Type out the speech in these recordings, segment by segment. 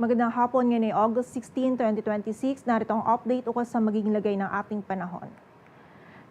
Magandang hapon, ngayon ay August 16, 2026. Narito ang update ukol sa magiging lagay ng ating panahon.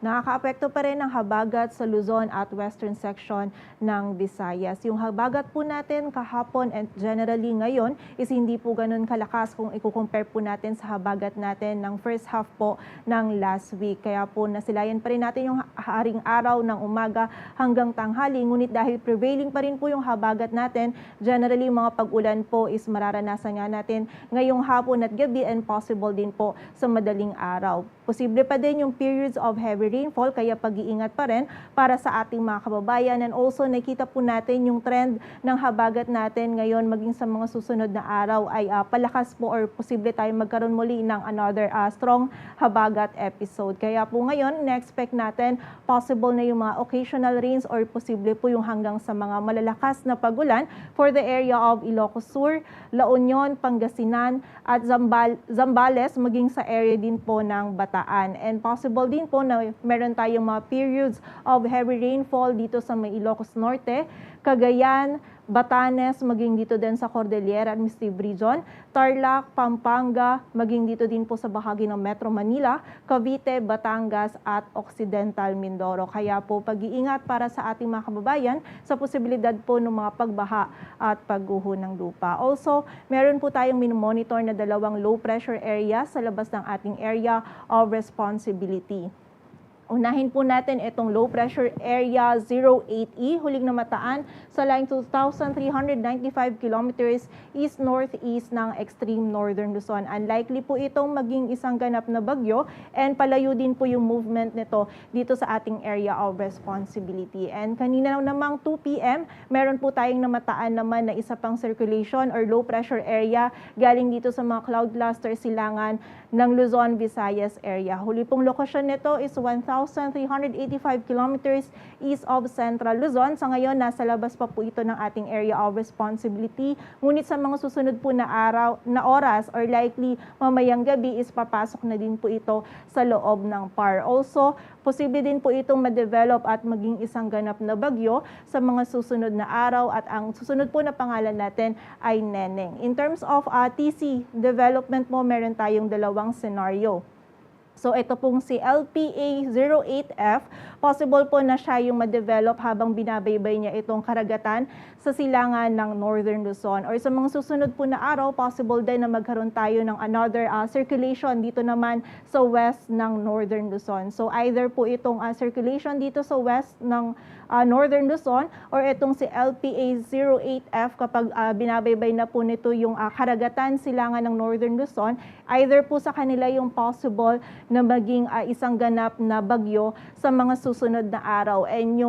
Nakakaapekto pa rin ang habagat sa Luzon at western section ng Visayas. Yung habagat po natin kahapon and generally ngayon is hindi po ganun kalakas kung i-compare po natin sa habagat natin ng first half po ng last week. Kaya po nasilayan pa rin natin yung haring araw ng umaga hanggang tanghali. Ngunit dahil prevailing pa rin po yung habagat natin, generally mga pag-ulan po is mararanasan nga natin ngayong hapon at gabi and possible din po sa madaling araw. Posible pa din yung periods of heavy rainfall, kaya pag-iingat pa rin para sa ating mga kababayan. And also nakita po natin yung trend ng habagat natin ngayon maging sa mga susunod na araw ay palakas po or posible tayong magkaroon muli ng another strong habagat episode. Kaya po ngayon, na-expect natin possible na yung mga occasional rains or posible po yung hanggang sa mga malalakas na pagulan for the area of Ilocos Sur, La Union, Pangasinan at Zambales maging sa area din po ng Bataan. And possible din po na meron tayong mga periods of heavy rainfall dito sa may Ilocos Norte, Cagayan, Batanes, maging dito din sa Cordillera Administrative Region, Tarlac, Pampanga, maging dito din po sa bahagi ng Metro Manila, Cavite, Batangas at Occidental Mindoro. Kaya po pag-iingat para sa ating mga kababayan sa posibilidad po ng mga pagbaha at pagguho ng lupa. Also, meron po tayong minomonitor na dalawang low pressure area sa labas ng ating area of responsibility. Unahin po natin itong low pressure area 08E, huling namataan sa line 2,395 kilometers east-northeast ng extreme northern Luzon. Unlikely po itong maging isang ganap na bagyo and palayo din po yung movement nito dito sa ating area of responsibility. And kanina namang 2 p.m., meron po tayong namataan naman na isa pang circulation or low pressure area galing dito sa mga cloud cluster silangan ng Luzon, Visayas area. Huli pong lokasyon nito is 1,385 kilometers east of Central Luzon. Sa ngayon, nasa labas pa po ito ng ating area of responsibility. Ngunit sa mga susunod po na oras or likely mamayang gabi is papasok na din po ito sa loob ng PAR. Also, posible din po itong ma-develop at maging isang ganap na bagyo sa mga susunod na araw at ang susunod po na pangalan natin ay Neneng. In terms of TC development mo, meron tayong dalawang scenario. So ito pong si LPA08F, possible po na siya yung ma-develop habang binabaybay niya itong karagatan sa silangan ng Northern Luzon. Or sa mga susunod po na araw, possible din na magkaroon tayo ng another circulation dito naman sa west ng Northern Luzon. So either po itong circulation dito sa west ng Northern Luzon or itong si LPA08F kapag binabaybay na po nito yung karagatan silangan ng Northern Luzon, either po sa kanila yung possible na maging isang ganap na bagyo sa mga susunod na araw. And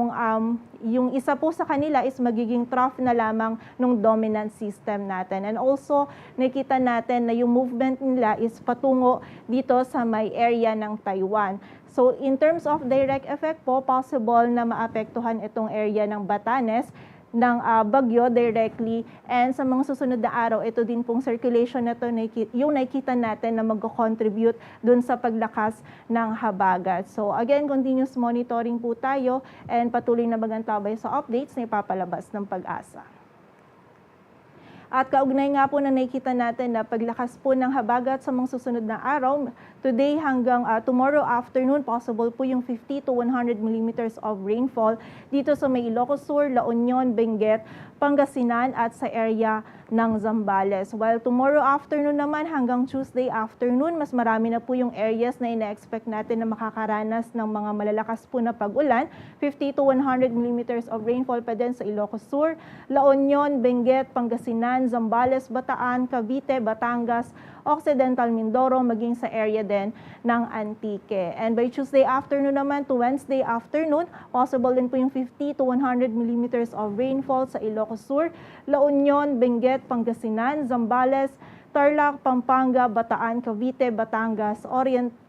yung isa po sa kanila is magiging trough na lamang ng dominant system natin. And also, nakita natin na yung movement nila is patungo dito sa may area ng Taiwan. So in terms of direct effect po, possible na maapektuhan itong area ng Batanes ng bagyo directly, and sa mga susunod na araw, ito din pong circulation na ito, yung nakikita natin na mag-contribute dun sa paglakas ng habagat. So again, continuous monitoring po tayo and patuloy na magantabay sa updates na ipapalabas ng Pag-asa. At kaugnay nga po na nakikita natin na paglakas po ng habagat sa mga susunod na araw, today hanggang tomorrow afternoon, possible po yung 50 to 100 millimeters of rainfall dito sa may Ilocos Sur, La Union, Benguet, Pangasinan at sa area ng Zambales. While tomorrow afternoon naman hanggang Tuesday afternoon, mas marami na po yung areas na ina-expect natin na makakaranas ng mga malalakas po na pag-ulan. 50 to 100 millimeters of rainfall pa din sa Ilocos Sur, La Union, Benguet, Pangasinan, Zambales, Bataan, Cavite, Batangas, Occidental Mindoro, maging sa area din ng Antique. And by Tuesday afternoon naman to Wednesday afternoon, possible din po yung 50 to 100 millimeters of rainfall sa Ilocos Sur, La Union, Benguet, Pangasinan, Zambales, Tarlac, Pampanga, Bataan, Cavite, Batangas,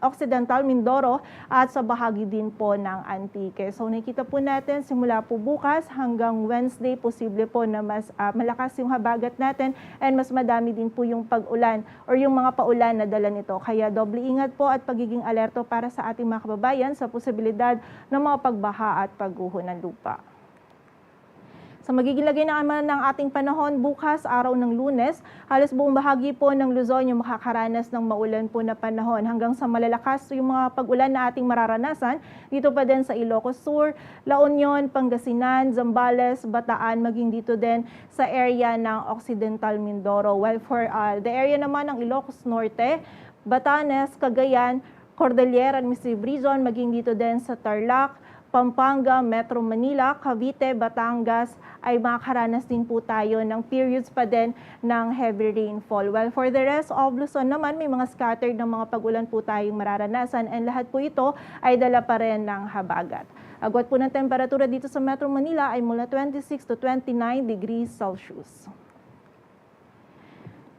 Occidental Mindoro at sa bahagi din po ng Antique. So nakita po natin simula po bukas hanggang Wednesday, posible po na mas malakas yung habagat natin and mas madami din po yung pag-ulan or yung mga paulan na dala nito. Kaya doble ingat po at pagiging alerto para sa ating mga kababayan sa posibilidad ng mga pagbaha at pagguho ng lupa. Sa magiging lagay naman ng ating panahon bukas, araw ng Lunes, halos buong bahagi po ng Luzon yung makakaranas ng maulan po na panahon hanggang sa malalakas yung mga pag-ulan na ating mararanasan. Dito pa din sa Ilocos Sur, La Union, Pangasinan, Zambales, Bataan, maging dito din sa area ng Occidental Mindoro. While for the area naman ng Ilocos Norte, Batanes, Cagayan, Cordillera, Administrative Region, maging dito din sa Tarlac, Pampanga, Metro Manila, Cavite, Batangas ay makakaranas din po tayo ng periods pa din ng heavy rainfall. While for the rest of Luzon naman, may mga scattered ng mga pag-ulan po tayong mararanasan and lahat po ito ay dala pa rin ng habagat. Agwat po ng temperatura dito sa Metro Manila ay mula 26 to 29 degrees Celsius.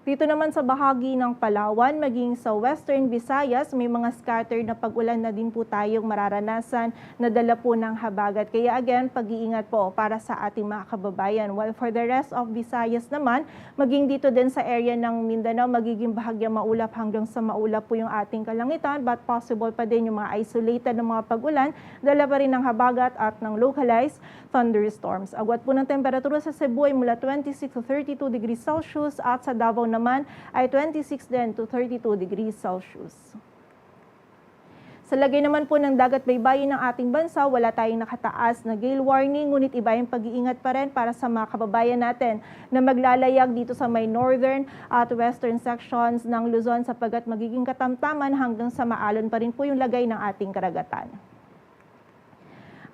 Dito naman sa bahagi ng Palawan, maging sa Western Visayas, may mga scattered na pag-ulan na din po tayong mararanasan na dala po ng habagat. Kaya again, pag-iingat po para sa ating mga kababayan. While for the rest of Visayas naman, maging dito din sa area ng Mindanao, magiging bahagya maulap hanggang sa maulap po yung ating kalangitan, but possible pa din yung mga isolated na mga pag-ulan, dala pa rin ng habagat at ng localized thunderstorms. Agwat po ng temperatura sa Cebu ay mula 26 to 32 degrees Celsius at sa Davao naman ay 26 din to 32 degrees Celsius. Sa lagay naman po ng dagat baybayin ng ating bansa, wala tayong nakataas na gale warning, ngunit iba yung pag-iingat pa rin para sa mga kababayan natin na maglalayag dito sa may northern at western sections ng Luzon sapagkat magiging katamtaman hanggang sa maalon pa rin po yung lagay ng ating karagatan.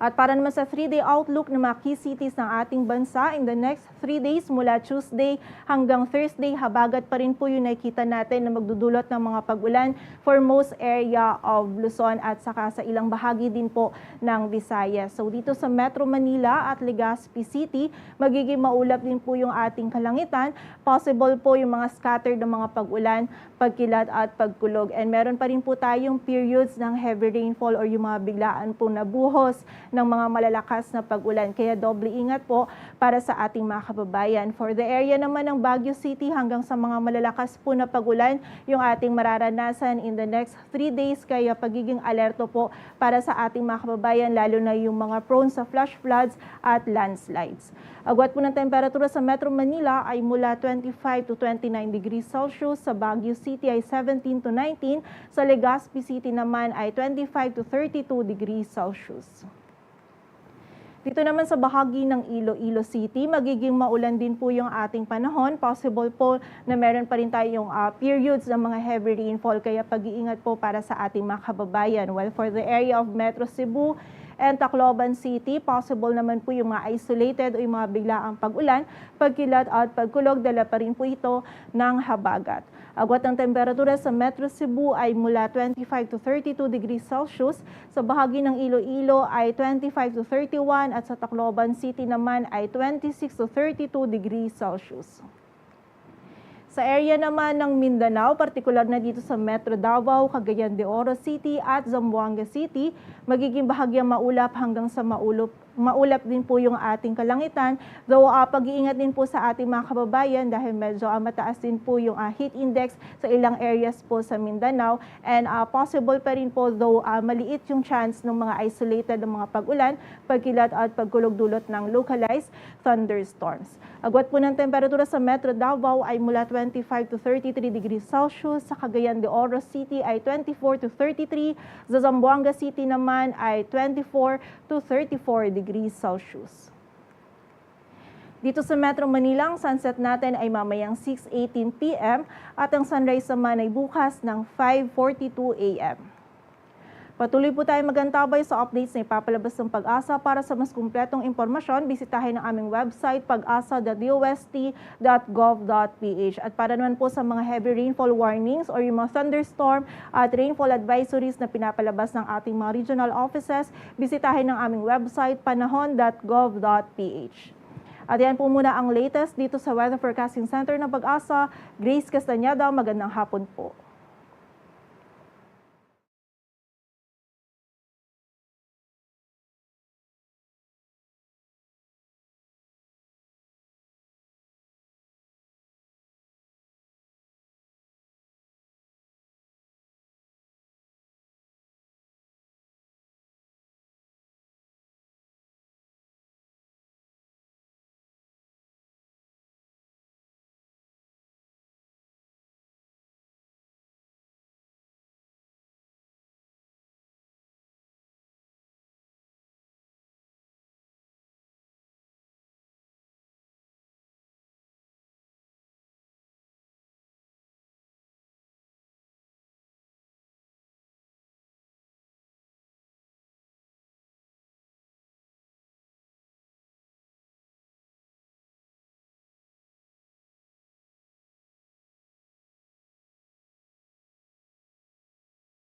At para naman sa 3-day outlook ng mga key cities ng ating bansa, in the next 3 days mula Tuesday hanggang Thursday, habagat pa rin po yung nakikita natin na magdudulot ng mga pag-ulan for most area of Luzon at saka sa ilang bahagi din po ng Visayas. So dito sa Metro Manila at Legazpi City, magiging maulap din po yung ating kalangitan. Possible po yung mga scattered na mga pag-ulan, pagkilat at pagkulog. And meron pa rin po tayong periods ng heavy rainfall or yung mga biglaan po na buhos ng mga malalakas na pag-ulan. Kaya doble ingat po para sa ating mga kababayan. For the area naman ng Baguio City hanggang sa mga malalakas po na pag-ulan yung ating mararanasan in the next 3 days. Kaya pagiging alerto po para sa ating mga kababayan lalo na yung mga prone sa flash floods at landslides. Agwat po ng temperatura sa Metro Manila ay mula 25 to 29 degrees Celsius. Sa Baguio City ay 17 to 19. Sa Legazpi City naman ay 25 to 32 degrees Celsius. Dito naman sa bahagi ng Iloilo City, magiging maulan din po yung ating panahon. Possible po na meron pa rin tayong periods ng mga heavy rainfall. Kaya pag-iingat po para sa ating mga kababayan. Well, for the area of Metro Cebu and Tacloban City, possible naman po yung mga isolated o yung mga biglaang pag-ulan, pagkilat at pagkulog, dala pa rin po ito ng habagat. Agwat ng temperatura sa Metro Cebu ay mula 25 to 32 degrees Celsius. Sa bahagi ng Iloilo ay 25 to 31 at sa Tacloban City naman ay 26 to 32 degrees Celsius. Sa area naman ng Mindanao, partikular na dito sa Metro Davao, Cagayan de Oro City at Zamboanga City, magiging bahagyang maulap hanggang sa maulap din po yung ating kalangitan. Though pag-iingat din po sa ating mga kababayan dahil medyo mataas din po yung heat index sa ilang areas po sa Mindanao. And possible pa rin po though maliit yung chance ng mga isolated ng mga pag-ulan, pagkilat at pagkulog dulot ng localized thunderstorms. Agwat po ng temperatura sa Metro Davao ay mula 25 to 33 degrees Celsius. Sa Cagayan de Oro City ay 24 to 33. Sa Zamboanga City naman ay 24 to 34 degrees Celsius. Dito sa Metro Manila, ang sunset natin ay mamayang 6:18 p.m. at ang sunrise naman ay bukas ng 5:42 a.m. Patuloy po tayo magantabay sa updates na ipapalabas ng Pag-asa. Para sa mas kumpletong impormasyon, bisitahin ang aming website pag-asa.dost.gov.ph. At para naman po sa mga heavy rainfall warnings or yung mga thunderstorm at rainfall advisories na pinapalabas ng ating mga regional offices, bisitahin ang aming website panahon.gov.ph. At yan po muna ang latest dito sa Weather Forecasting Center ng Pag-asa. Grace Castañeda, magandang hapon po.